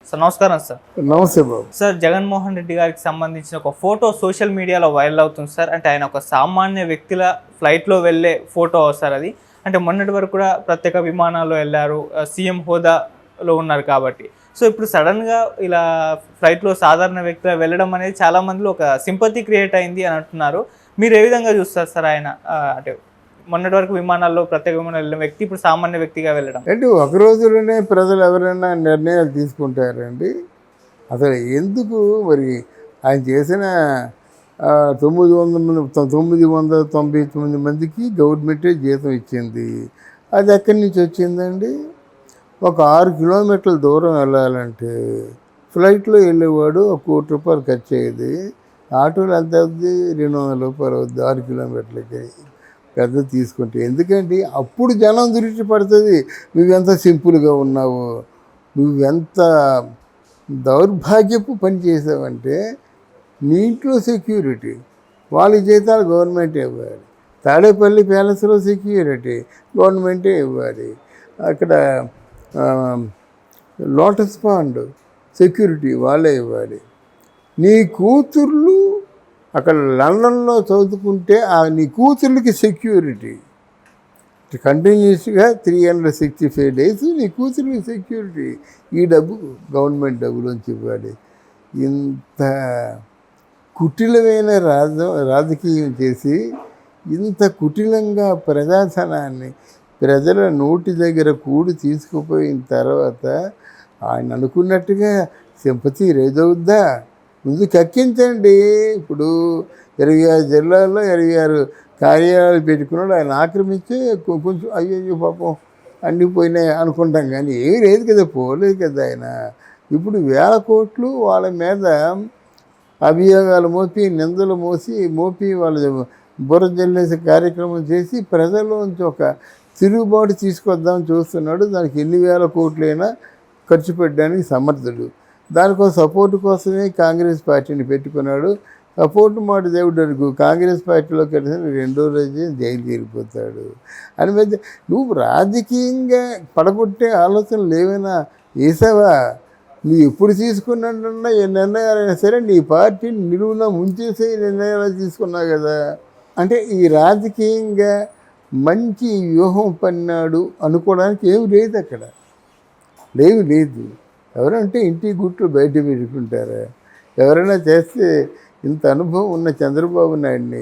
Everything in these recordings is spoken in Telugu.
సార్ నమస్కారం సార్. నమస్తే బాబు. సార్ జగన్మోహన్ రెడ్డి గారికి సంబంధించిన ఒక ఫోటో సోషల్ మీడియాలో వైరల్ అవుతుంది సార్. అంటే ఆయన ఒక సామాన్య వ్యక్తిల ఫ్లైట్లో వెళ్ళే ఫోటో సార్ అది. అంటే మొన్నటి వరకు కూడా ప్రత్యేక విమానాల్లో వెళ్ళారు, సీఎం హోదాలో ఉన్నారు కాబట్టి. సో ఇప్పుడు సడన్గా ఇలా ఫ్లైట్లో సాధారణ వ్యక్తిగా వెళ్ళడం అనేది చాలామందిలో ఒక సింపతి క్రియేట్ అయింది అని అంటున్నారు. మీరు ఏ విధంగా చూస్తారు సార్ ఆయన అంటే మొన్నటి వరకు విమానాల్లో ప్రత్యేక విమానాలు వెళ్ళిన వ్యక్తి ఇప్పుడు సామాన్య వ్యక్తిగా వెళ్ళడం? అంటే ఒక రోజులోనే ప్రజలు ఎవరైనా నిర్ణయాలు తీసుకుంటారండి? అసలు ఎందుకు మరి ఆయన చేసిన 999 మందికి గవర్నమెంటే జీతం ఇచ్చింది. అది ఎక్కడి నుంచి వచ్చిందండి? ఒక 6 కిలోమీటర్ల దూరం వెళ్ళాలంటే ఫ్లైట్లో వెళ్ళేవాడు ₹1 కోటి ఖర్చు అయ్యేది. ఆటోలు ఎంత అవుద్ది? ₹200 అవుద్ది 6 కిలోమీటర్లకి. పెద్ద తీసుకుంటే ఎందుకంటే అప్పుడు జనం దృష్టి పడుతుంది. నువ్వెంత సింపుల్గా ఉన్నావు, నువ్వెంత దౌర్భాగ్యపు పని చేసావంటే నీ ఇంట్లో సెక్యూరిటీ, వాళ్ళ జీతాలు గవర్నమెంటే ఇవ్వాలి. తాడేపల్లి ప్యాలెస్లో సెక్యూరిటీ గవర్నమెంటే ఇవ్వాలి. అక్కడ లోటస్ పాండ్ సెక్యూరిటీ వాళ్ళే ఇవ్వాలి. నీ కూతుర్లు అక్కడ లండన్లో చదువుకుంటే నీ కూతుర్లకి సెక్యూరిటీ కంటిన్యూస్గా 365 days నీ కూతుర్లకి సెక్యూరిటీ. ఈ డబ్బు గవర్నమెంట్ డబ్బులోంచి ఇవ్వాలి. ఇంత కుటిలమైన రాజకీయం చేసి ఇంత కుటిలంగా ప్రజాధనాన్ని ప్రజల నోటి దగ్గర కూడి తీసుకుపోయిన తర్వాత ఆయన అనుకున్నట్టుగా సింపతి రేజవుద్దా? ముందు కక్కించండి. ఇప్పుడు 26 జిల్లాల్లో 26 కార్యాలయాలు పెట్టుకున్నాడు. ఆయన ఆక్రమించి కొంచెం అయ్యో పాపం అన్నీ పోయినాయి అనుకుంటాం, కానీ ఏమీ లేదు కదా, పోలేదు కదా ఆయన. ఇప్పుడు 1000 కోట్లు వాళ్ళ మీద అభియోగాలు మోపి నిందలు మోపి వాళ్ళ బుర్ర జల్లేసే కార్యక్రమం చేసి ప్రజల్లోంచి ఒక తిరుగుబాటు తీసుకొద్దామని చూస్తున్నాడు. దానికి ఎన్ని 1000 కోట్లైనా ఖర్చు పెట్టడానికి సమర్థుడు. దానికోసం సపోర్టు కోసమే కాంగ్రెస్ పార్టీని పెట్టుకున్నాడు. సపోర్టు మాట దేవుడు అడుగు. కాంగ్రెస్ పార్టీలో కలిసిన 2వ రోజే జైలు చేరిపోతాడు అని మధ్య నువ్వు రాజకీయంగా పడగొట్టే ఆలోచనలు ఏమైనా వేసావా? నువ్వు ఎప్పుడు తీసుకున్నట్టున్నా ఏ నిర్ణయాలైనా సరే నీ పార్టీని నిలువున ముంచేసే నిర్ణయాలు తీసుకున్నావు కదా. అంటే ఈ రాజకీయంగా మంచి వ్యూహం పన్నాడు అనుకోవడానికి ఏమి లేదు, అక్కడ లేదు. ఎవరంటే ఇంటి గుట్లు బయట పెట్టుకుంటారా? ఎవరైనా చేస్తే ఇంత అనుభవం ఉన్న చంద్రబాబు నాయుడిని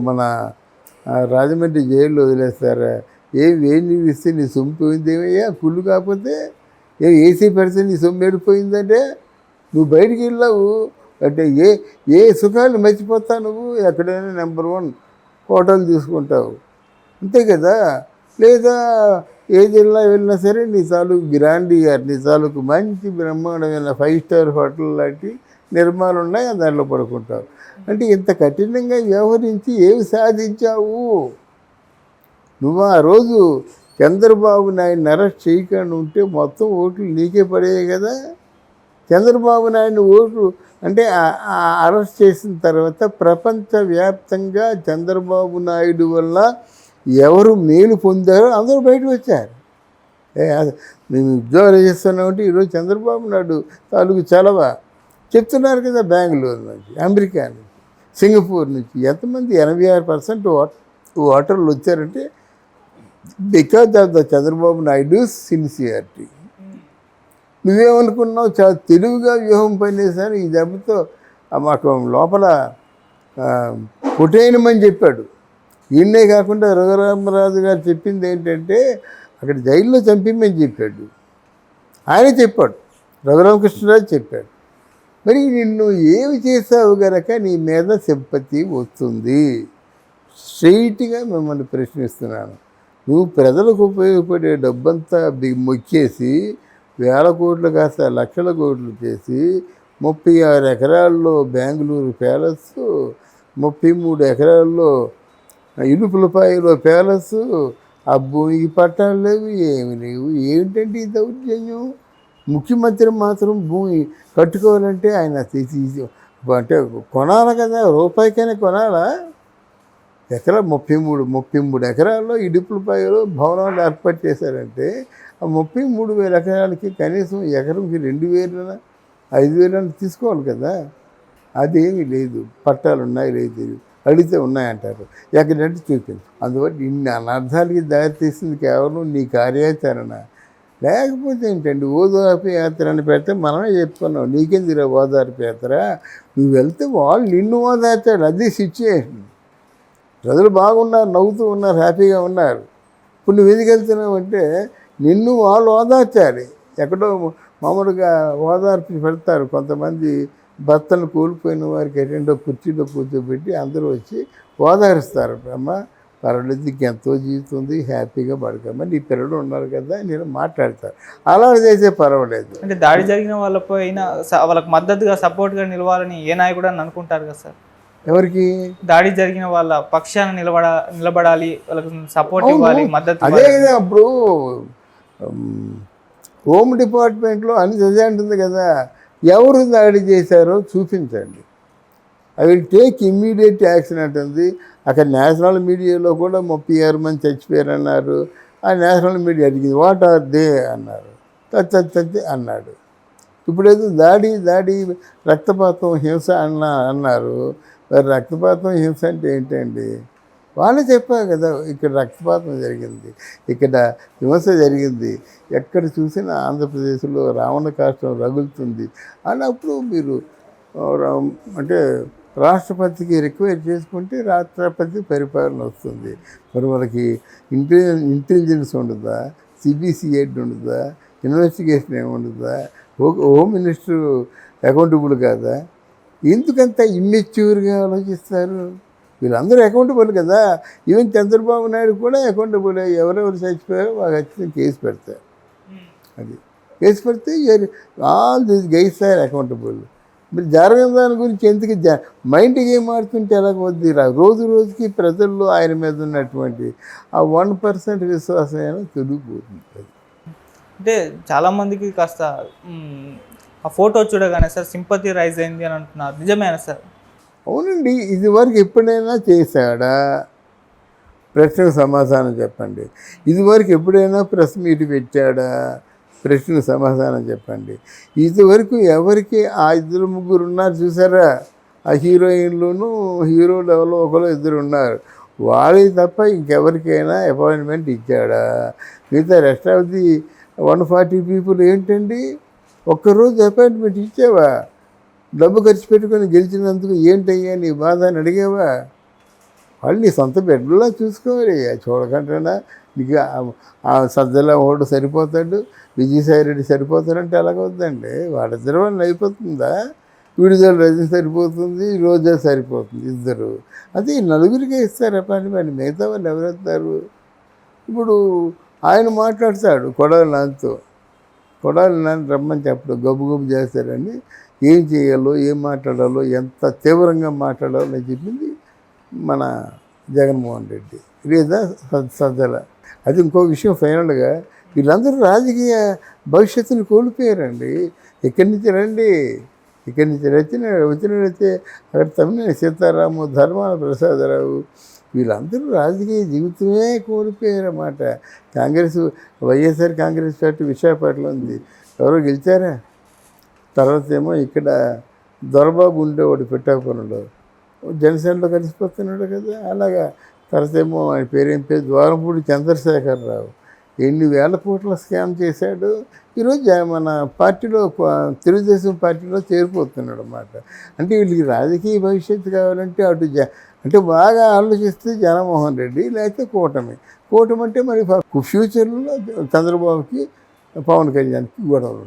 మన రాజమండ్రి జైల్లో వదిలేస్తారా? వేడి ఇస్తే నీ సొమ్ము పోయిందేమయ్యా? కుళ్ళు కాకపోతే ఏసీ పెడితే నీ సొమ్ము ఏడిపోయిందంటే నువ్వు బయటికి వెళ్ళావు అంటే ఏ సుఖాలు మర్చిపోతావు నువ్వు? ఎక్కడైనా నెంబర్ 1 హోటల్ తీసుకుంటావు, అంతే కదా. లేదా ఏ జిల్లా వెళ్ళినా సరే నీ తాలూకు గ్రాండియర్, నీ తాలూకు మంచి బ్రహ్మాండమైన 5 స్టార్ హోటల్ లాంటి నిర్మాణాలు ఉన్నాయి, దాంట్లో పడుకుంటావు. అంటే ఇంత కఠినంగా వ్యవహరించి ఏమి సాధించావు నువ్వు? ఆ రోజు చంద్రబాబు నాయుడిని అరెస్ట్ చేయకుండా ఉంటే మొత్తం ఓట్లు నీకే పడేవి కదా. చంద్రబాబు నాయుడిని ఓట్లు అంటే అరెస్ట్ చేసిన తర్వాత ప్రపంచవ్యాప్తంగా చంద్రబాబు నాయుడు వల్ల ఎవరు మేలు పొందారో అందరూ బయటకు వచ్చారు. మేము ఉద్యోగాలు చేస్తున్నామంటే ఈరోజు చంద్రబాబు నాయుడు తాలూకు చలవ చెప్తున్నారు కదా. బెంగళూరు నుంచి, అమెరికా నుంచి, సింగపూర్ నుంచి ఎంతమంది 86% ఓటర్లు వచ్చారంటే because of the Chandrababu Naidu sincerity. నువ్వేమనుకున్నావు? చాలా తెలివిగా వ్యూహం పనిచేశాను, ఈ దెబ్బతో మాకు లోపల కొట్టేయనమని చెప్పాడు. ఈయనే కాకుండా రఘురామరాజు గారు చెప్పింది ఏంటంటే అక్కడ జైల్లో చంపిమని చెప్పాడు. ఆయన చెప్పాడు, రఘురామకృష్ణరాజు చెప్పాడు. మరి నిన్ను ఏమి చేసావు గనక నీ మీద సింపతి వస్తుంది? స్ట్రెయిట్గా మిమ్మల్ని ప్రశ్నిస్తున్నాను. నువ్వు ప్రజలకు ఉపయోగపడే డబ్బంతా మొక్కేసి 1000 కోట్లు కాస్త లక్షల కోట్లు చేసి 36 ఎకరాల్లో బెంగళూరు ప్యాలెస్, 33 ఎకరాల్లో ఇనుపులపాయలో ప్యాలెస్, ఆ భూమికి పట్టాలు లేవు, ఏమి లేవు. ఏమిటంటే ఈ దౌర్జన్యం? ముఖ్యమంత్రి మాత్రం భూమి కట్టుకోవాలంటే ఆయన తీసి అంటే కొనాలి కదా, రూపాయికైనా కొనాలా? ఎకరా 33 ఎకరాల్లో ఇడుపులపాయలో భవనాలు ఏర్పాటు చేశారంటే ఆ 33,000 ఎకరాలకి కనీసం ఎకరంకి 2,000 5,000 తీసుకోవాలి కదా. అదేమీ లేదు. పట్టాలు ఉన్నాయి లేదు, అడిగితే ఉన్నాయంటారు. ఎక్కడంటే చూపించు. అందువల్ల ఇన్ని అనర్థాలకి దారి తీసింది కేవలం నీ కార్యాచరణ. లేకపోతే ఏంటండి, ఓదార్పు యాత్ర అని పెడితే మనమే చెప్పుకున్నాం, నీకెందుకు ఓదార్పు యాత్ర, నువ్వు వెళ్తే వాళ్ళు నిన్ను ఓదార్చాడు. అది సిచ్యుయేషన్. ప్రజలు బాగున్నారు, నవ్వుతూ ఉన్నారు, హ్యాపీగా ఉన్నారు. ఇప్పుడు నువ్వు ఎందుకు వెళ్తున్నావు అంటే నిన్ను వాళ్ళు ఓదార్చాలి. ఎక్కడో మామూలుగా ఓదార్పు పెడతారు కొంతమంది, భర్తను కోల్పోయిన వారికి ఎటెండో కుర్చీలో కూర్చోబెట్టి అందరూ వచ్చి ఓదారుస్తారు. అమ్మ పర్వాలేదు, నీకు ఎంతో జీవితం ఉంది, హ్యాపీగా పడుకోమ్మా, నీ పిల్లలు ఉన్నారు కదా నేను మాట్లాడతారు. అలా చేసే పర్వాలేదు. అంటే దాడి జరిగిన వాళ్ళపైన వాళ్ళకి మద్దతుగా సపోర్ట్గా నిలవాలని ఏ నాయకుడు అని అనుకుంటారు కదా సార్? ఎవరికి? దాడి జరిగిన వాళ్ళ పక్షాన నిలబడాలి, వాళ్ళకి సపోర్ట్ ఇవ్వాలి, మద్దతు. అదే కదా అప్పుడు హోమ్ డిపార్ట్మెంట్లో అని చదివి ఉంటుంది కదా, ఎవరు దాడి చేశారో చూపించండి, I will take immediate action అంటుంది. అక్కడ నేషనల్ మీడియాలో కూడా 36 మంది చచ్చిపోయారు అన్నారు. ఆ నేషనల్ మీడియా అడిగింది వాట్ ఆర్ దే అన్నారు, తత్తి అన్నాడు. ఇప్పుడేదో దాడి రక్తపాతం హింస అన్నారు. మరి రక్తపాతం హింస అంటే ఏంటండి? వాళ్ళే చెప్పారు కదా, ఇక్కడ రక్తపాతం జరిగింది, ఇక్కడ హింస జరిగింది, ఎక్కడ చూసినా ఆంధ్రప్రదేశ్లో రావణ కాష్టం రగులుతుంది అన్నప్పుడు మీరు అంటే రాష్ట్రపతికి రిక్వైర్ చేసుకుంటే రాష్ట్రపతి పరిపాలన వస్తుంది. మరి వాళ్ళకి ఇంటెలిజెన్స్ ఉండదా, సిబిసిఐడి ఉండదా, ఇన్వెస్టిగేషన్ ఏమి ఉండదా, హోమ్ మినిస్టర్ అకౌంటబుల్ కాదా? ఎందుకంత ఇమ్మెచ్యూర్గా ఆలోచిస్తారు? వీళ్ళందరూ అకౌంటబుల్ కదా. ఈవెన్ చంద్రబాబు నాయుడు కూడా అకౌంటబుల్. ఎవరెవరు చచ్చిపోయారో వాళ్ళు ఖచ్చితంగా కేసు పెడతారు. అది కేసు పెడితే all this guys are accountable. మీరు జరగని దాని గురించి ఎందుకు మైండ్కి ఏం మారుతుంటే ఎలాగొద్ది? రోజు రోజుకి ప్రజల్లో ఆయన మీద ఉన్నటువంటి ఆ 1% విశ్వాసం అయినా తొలిగిపోతుంది. అంటే చాలామందికి కాస్త ఆ ఫోటో చూడగానే సార్ సింపతి రైజ్ అయింది అని అంటున్నారు, నిజమేనా సార్? అవునండి. ఇది వరకు ఎప్పుడైనా చేశాడా? ప్రశ్నకు సమాధానం చెప్పండి. ఇదివరకు ఎప్పుడైనా ప్రెస్ మీట్ పెట్టాడా? ప్రశ్నకు సమాధానం చెప్పండి. ఇదివరకు ఎవరికి ఆ 2-3 ఉన్నారు చూసారా, ఆ హీరోయిన్లోనూ హీరో లెవెల్లో ఒకరు 2 ఉన్నారు, వాళ్ళకి తప్ప ఇంకెవరికైనా అపాయింట్మెంట్ ఇచ్చాడా? మిగతా రెస్ట్ ఆఫ్ ది 140 పీపుల్ ఏంటండి, ఒక్కరోజు అపాయింట్మెంట్ ఇచ్చావా? డబ్బు ఖర్చు పెట్టుకొని గెలిచినందుకు ఏంటయ్యా నీ బాధ అని అడిగావా? వాళ్ళు నీ సొంత బిడ్డలా చూసుకోవాలి. చూడకంటేనా నీకు ఆ సజ్జల ఓడు సరిపోతాడు, విజయసాయిరెడ్డి సరిపోతాడంటే ఎలాగవుతుందండి? వాళ్ళిద్దరి వల్ల అయిపోతుందా? విడుదల రజని సరిపోతుంది, రోజా సరిపోతుంది, 2. అదే నలుగురికే ఇస్తారు అపాయింట్మెంట్, మిగతా వాళ్ళు ఎవరెత్తారు? ఇప్పుడు ఆయన మాట్లాడతాడు కొడాలి నాన్నతో, కొడాలి నాన్న రమ్మని చెప్పడం గబ్బు చేస్తారని, ఏం చేయాలో ఏం మాట్లాడాలో ఎంత తీవ్రంగా మాట్లాడాలో అని చెప్పింది మన జగన్మోహన్ రెడ్డి లేదా సజ్జల. అది ఇంకో విషయం. ఫైనల్గా వీళ్ళందరూ రాజకీయ భవిష్యత్తుని కోల్పోయారండి. ఇక్కడి నుంచి రండి, ఇక్కడి నుంచి వచ్చినట్లయితే అక్కడ తమ్మినేని సీతారాము, ధర్మాన ప్రసాదరావు, వీళ్ళందరూ రాజకీయ జీవితమే కోల్పోయారన్నమాట. వైఎస్ఆర్ కాంగ్రెస్ పార్టీ విశాఖపట్నంలో ఉంది, ఎవరో గెలిచారా? తర్వాత ఏమో ఇక్కడ దొరబాబు ఉండేవాడు పిఠాపురంలో, జనసేనలో కలిసిపోతున్నాడు కదా. అలాగా తర్వాత ఏమో ఆయన పేరేం పేరు ద్వారంపూడి చంద్రశేఖరరావు, ఎన్ని వేల కోట్ల స్కామ్ చేశాడు. ఈరోజు మన పార్టీలో తెలుగుదేశం పార్టీలో చేరిపోతున్నాడు అన్నమాట. అంటే వీళ్ళకి రాజకీయ భవిష్యత్తు కావాలంటే అటు అంటే బాగా ఆలోచిస్తే జగన్మోహన్ రెడ్డి, లేకపోతే కూటమి అంటే మరి ఫ్యూచర్లో చంద్రబాబుకి పవన్ కళ్యాణ్కి గొడవలు.